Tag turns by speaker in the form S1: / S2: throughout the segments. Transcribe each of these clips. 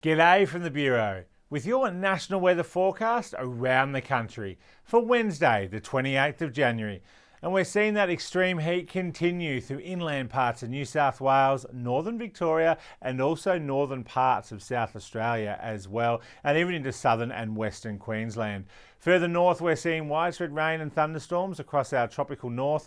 S1: G'day from the Bureau with your national weather forecast around the country for Wednesday, the 28th of January. And we're seeing that extreme heat continue through inland parts of New South Wales, northern Victoria, and also northern parts of South Australia as well, and even into southern and western Queensland. Further north, we're seeing widespread rain and thunderstorms across our tropical north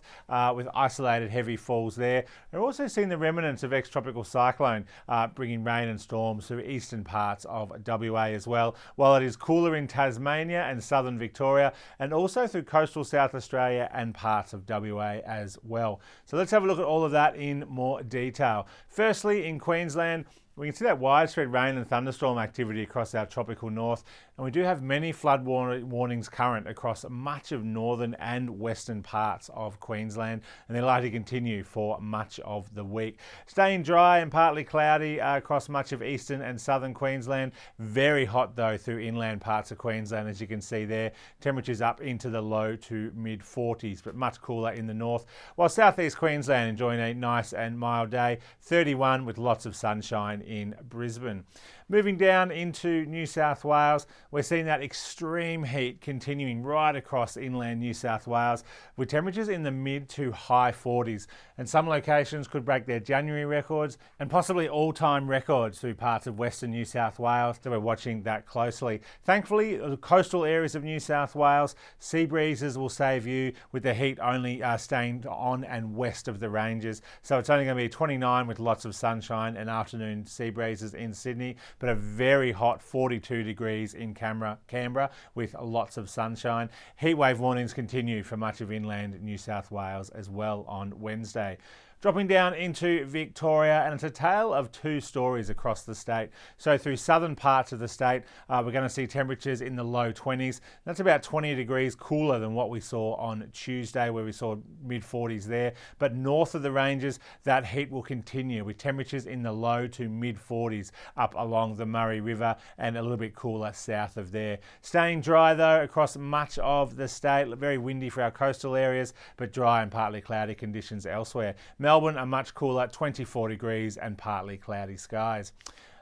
S1: with isolated heavy falls there. We're also seeing the remnants of ex-tropical cyclone bringing rain and storms through eastern parts of WA as well, while it is cooler in Tasmania and southern Victoria, and also through coastal South Australia and parts of WA as well. So let's have a look at all of that in more detail. Firstly, in Queensland, we can see that widespread rain and thunderstorm activity across our tropical north, and we do have many flood warnings current across much of northern and western parts of Queensland, and they're likely to continue for much of the week. Staying dry and partly cloudy across much of eastern and southern Queensland. Very hot though through inland parts of Queensland, as you can see there. Temperatures up into the low to mid 40s, but much cooler in the north, while southeast Queensland enjoying a nice and mild day, 31 with lots of sunshine in Brisbane. Moving down into New South Wales, we're seeing that extreme heat continuing right across inland New South Wales with temperatures in the mid to high 40s, and some locations could break their January records and possibly all-time records through parts of western New South Wales, so we're watching that closely. Thankfully, the coastal areas of New South Wales, sea breezes will save you with the heat only staying on and west of the ranges, so it's only going to be 29 with lots of sunshine and afternoon sea breezes in Sydney, but a very hot 42 degrees in Canberra with lots of sunshine. Heatwave warnings continue for much of inland New South Wales as well on Wednesday. Dropping down into Victoria, and it's a tale of two stories across the state. So through southern parts of the state, we're going to see temperatures in the low 20s. That's about 20 degrees cooler than what we saw on Tuesday, where we saw mid 40s there. But north of the ranges, that heat will continue with temperatures in the low to mid 40s up along the Murray River and a little bit cooler south of there. Staying dry though across much of the state. Very windy for our coastal areas, but dry and partly cloudy conditions elsewhere. Melbourne are much cooler, 24 degrees and partly cloudy skies.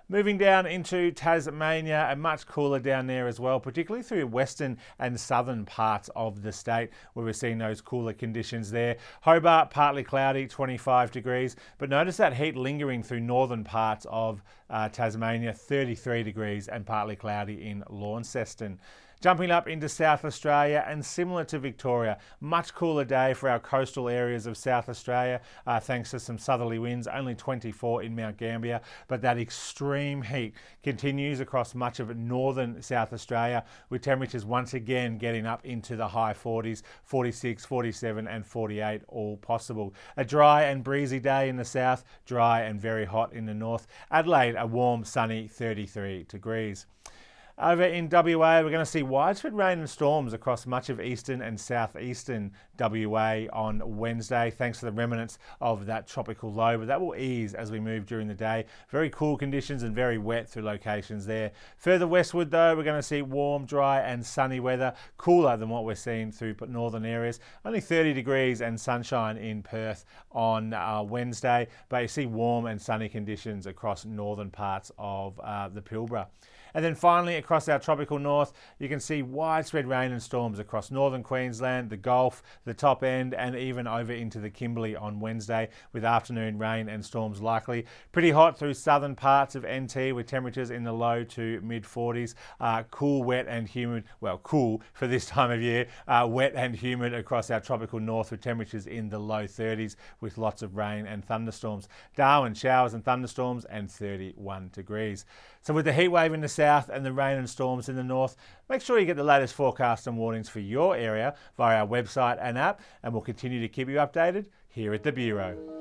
S1: Moving down into Tasmania, and much cooler down there as well, particularly through western and southern parts of the state where we're seeing those cooler conditions there. Hobart, partly cloudy, 25 degrees, but notice that heat lingering through northern parts of Tasmania, 33 degrees and partly cloudy in Launceston. Jumping up into South Australia, and similar to Victoria, much cooler day for our coastal areas of South Australia, thanks to some southerly winds, only 24 in Mount Gambier, but that extreme heat continues across much of northern South Australia, with temperatures once again getting up into the high 40s, 46, 47 and 48 all possible. A dry and breezy day in the south, dry and very hot in the north. Adelaide, a warm, sunny 33 degrees. Over in WA, we're going to see widespread rain and storms across much of eastern and southeastern WA on Wednesday, thanks to the remnants of that tropical low, but that will ease as we move during the day. Very cool conditions and very wet through locations there. Further westward though, we're going to see warm, dry and sunny weather, cooler than what we're seeing through northern areas. Only 30 degrees and sunshine in Perth on Wednesday, but you see warm and sunny conditions across northern parts of the Pilbara. And then finally, across our tropical north, you can see widespread rain and storms across northern Queensland, the Gulf, the top end, and even over into the Kimberley on Wednesday, with afternoon rain and storms likely. Pretty hot through southern parts of NT, with temperatures in the low to mid 40s. Cool, wet and humid, well, cool for this time of year, wet and humid across our tropical north, with temperatures in the low 30s, with lots of rain and thunderstorms. Darwin, showers and thunderstorms, and 31 degrees. So with the heat wave in the south and the rain and storms in the north, make sure you get the latest forecasts and warnings for your area via our website and app, and we'll continue to keep you updated here at the Bureau.